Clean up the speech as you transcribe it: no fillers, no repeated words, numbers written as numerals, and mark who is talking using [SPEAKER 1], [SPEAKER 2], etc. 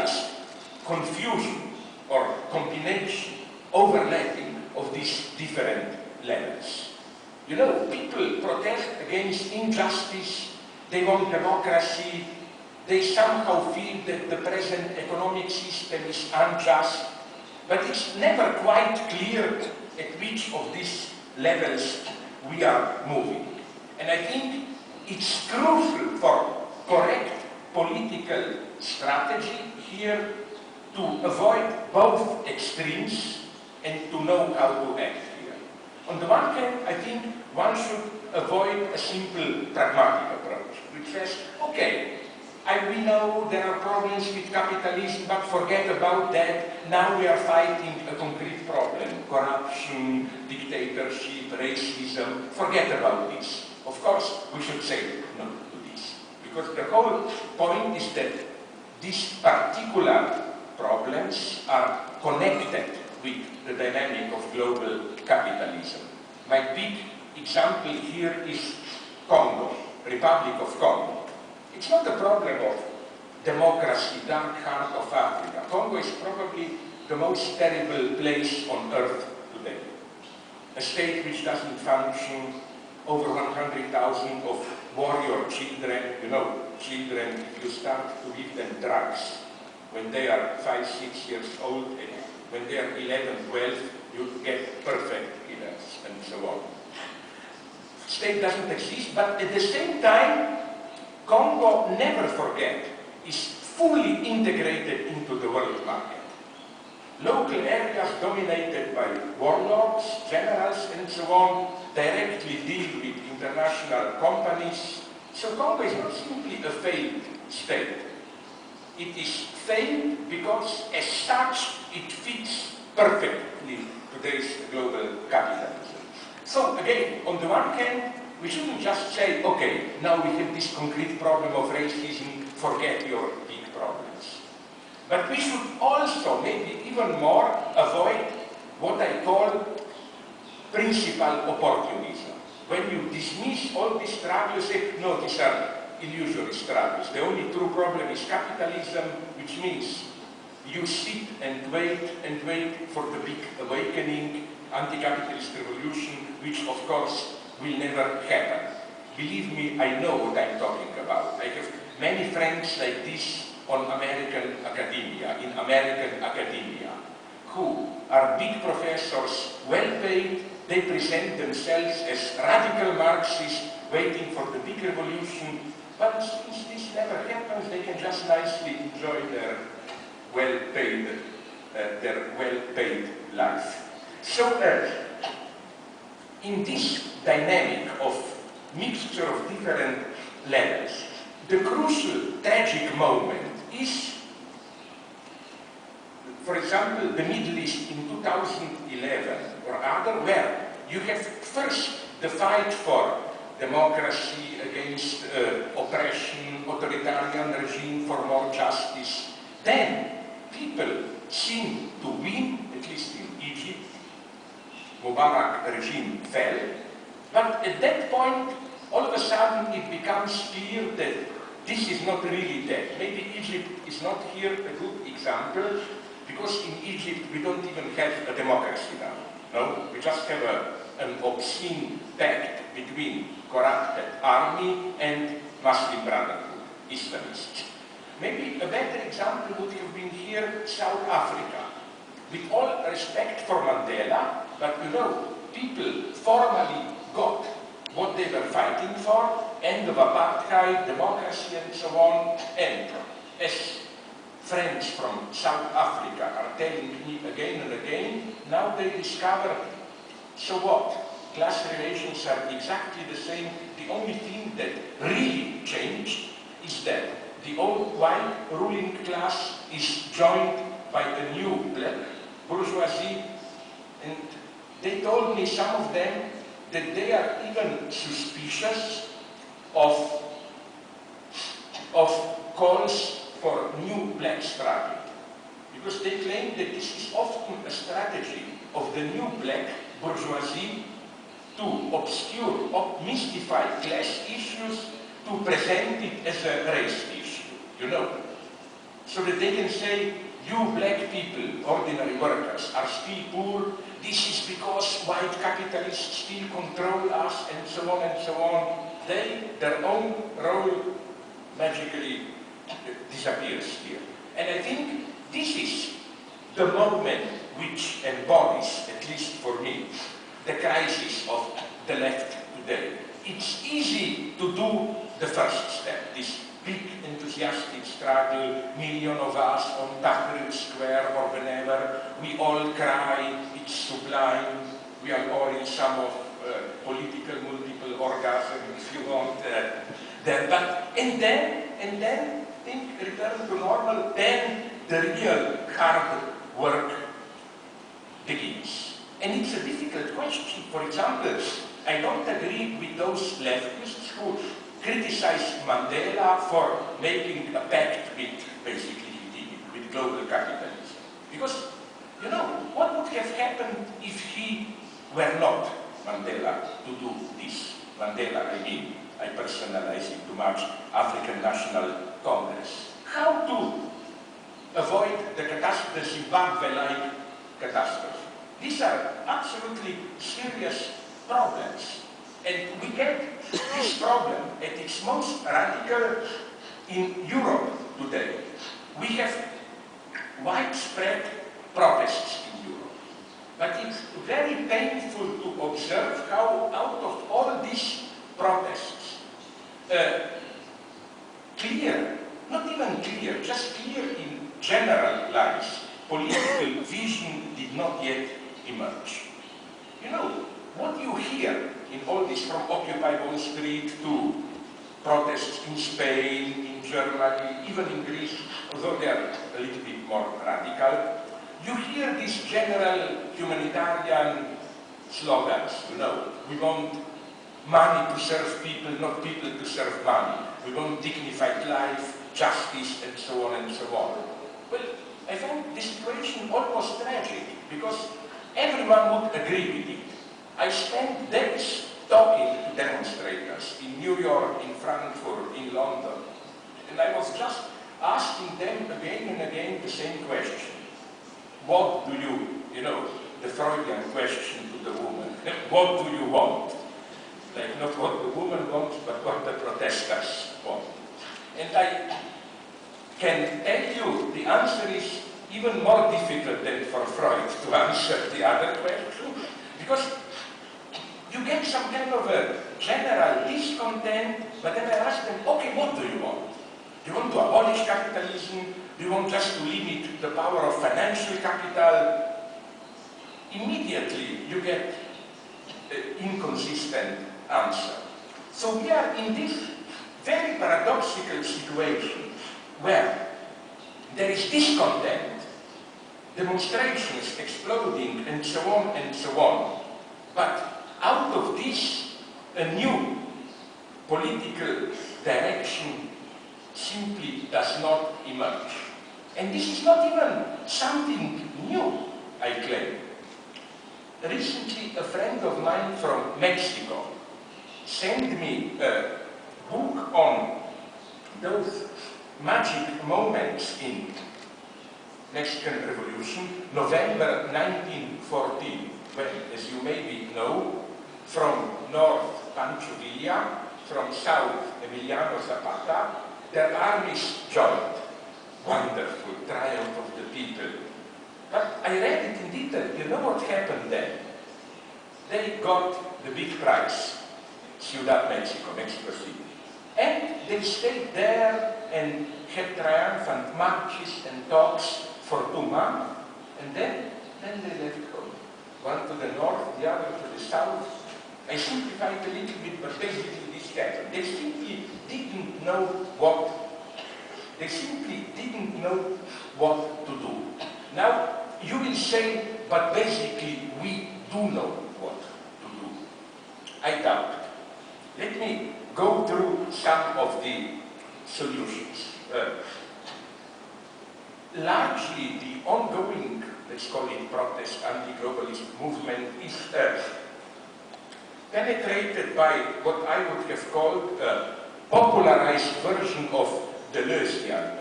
[SPEAKER 1] generalized confusion or combination, overlapping of these different levels. You know, people protest against injustice, they want democracy, they somehow feel that the present economic system is unjust, but it's never quite clear at which of these levels we are moving. And I think it's crucial for correct political strategy here to avoid both extremes and to know how to act here. On the one hand, I think one should avoid a simple pragmatic approach, which says, okay, we know there are problems with capitalism, but forget about that. Now we are fighting a concrete problem, corruption, dictatorship, racism. Forget about this. Of course, we should say no to this. Because the whole point is that these particular problems are connected with the dynamic of global capitalism. My big example here is Congo, Republic of Congo. It's not a problem of democracy, dark heart of Africa. Congo is probably the most terrible place on earth today. A state which doesn't function, over 100,000 of warrior children. You know, children, if you start to give them drugs when they are 5, 6 years old, and when they are 11, 12, you get perfect killers and so on. State doesn't exist, but at the same time, Congo, never forget, is fully integrated into the world market. Local areas dominated by warlords, generals, and so on, directly deal with international companies. So Congo is not simply a failed state. It is failed because, as such, it fits perfectly today's global capitalism. So again, on the one hand, we shouldn't just say, okay, now we have this concrete problem of racism, forget your big problems. But we should also, maybe even more, avoid what I call principal opportunism. When you dismiss all these struggles, say, no, these are illusory struggles. The only true problem is capitalism, which means you sit and wait for the big awakening, anti-capitalist revolution, which of course will never happen. Believe me, I know what I'm talking about. I have many friends like this in American academia, who are big professors, well paid. They present themselves as radical Marxists waiting for the big revolution, but since this never happens, they can just nicely enjoy their well-paid life. So in this dynamic of mixture of different levels, the crucial, tragic moment is, for example, the Middle East in 2011 or other, where you have first the fight for democracy against oppression, authoritarian regime for more justice. Then people seem to win, at least in Egypt. Mubarak regime fell, but at that point, all of a sudden it becomes clear that this is not really dead. Maybe Egypt is not here a good example, because in Egypt we don't even have a democracy now. No, we just have an obscene pact between corrupted army and Muslim Brotherhood, Islamists. Maybe a better example would have been here, South Africa. With all respect for Mandela, but you know, people formally got what they were fighting for, end of apartheid, democracy, and so on. And as friends from South Africa are telling me again and again, now they discover, so what? Class relations are exactly the same. The only thing that really changed is that the old white ruling class is joined by the new black bourgeoisie, and they told me, some of them, that they are even suspicious of calls for new black struggle, because they claim that this is often a strategy of the new black bourgeoisie to obscure or mystify class issues, to present it as a race issue, you know. so that they can say, you black people, ordinary workers, are still poor. This is because white capitalists still control us, and so on and so on. Their own role magically disappears here. And I think this is the moment which embodies, at least for me, the crisis of the left today. It's easy to do the first step, this big enthusiastic struggle, million of us on Tahrir Square or whenever, we all cry, it's sublime, we are all in some of political multiple orgasm, if you want, there. And then things return to normal, then the real hard work begins. And it's a difficult question. For example, I don't agree with those leftists who criticize Mandela for making a pact with, basically he did, with global capitalism. Because, you know, what would have happened if he were not Mandela to do this? Mandela, I mean, I personalize it too much, African National Congress. How to avoid the catastrophe, the Zimbabwe-like catastrophe? These are absolutely serious problems. And we get this problem at its most radical in Europe today. We have widespread protests in Europe. But it's very painful to observe how out of all these protests, clear, not even clear, just clear in general lines, political vision did not yet emerge. You know, what you hear in all this, from Occupy Wall Street to protests in Spain, in Germany, even in Greece, although they are a little bit more radical, you hear these general humanitarian slogans, you know, we want money to serve people, not people to serve money. We want dignified life, justice, and so on and so on. Well, I find the situation almost tragic, because everyone would agree with it. I spent days talking to demonstrators in New York, in Frankfurt, in London, and I was just asking them again and again the same question. What do you know, the Freudian question to the woman, what do you want? Like not what the woman wants, but what the protesters want. And I can tell you the answer is even more difficult than for Freud to answer the other question, because you get some kind of a general discontent, but then I ask them, okay, what do you want? Do you want to abolish capitalism? Do you want just to limit the power of financial capital? Immediately you get an inconsistent answer. So we are in this very paradoxical situation where there is discontent, demonstrations exploding, and so on and so on. But out of this, a new political direction simply does not emerge. And this is not even something new, I claim. Recently, a friend of mine from Mexico sent me a book on those magic moments in Mexican Revolution, November 1914, when, as you maybe know, from north Pancho Villa, from south Emiliano Zapata, their armies joined. Wonderful triumph of the people. But I read it in detail. You know what happened then? They got the big prize, Ciudad Mexico, Mexico City. And they stayed there and had triumphant marches and talks for 2 months. And then they left home. One to the north, the other to the south. I simplified a little bit, but basically this happened. They simply didn't know what to do. Now, you will say, but basically we do know what to do. I doubt it. Let me go through some of the solutions. Largely, the ongoing, let's call it protest, anti-globalist movement is penetrated by what I would have called a popularized version of Deleuzian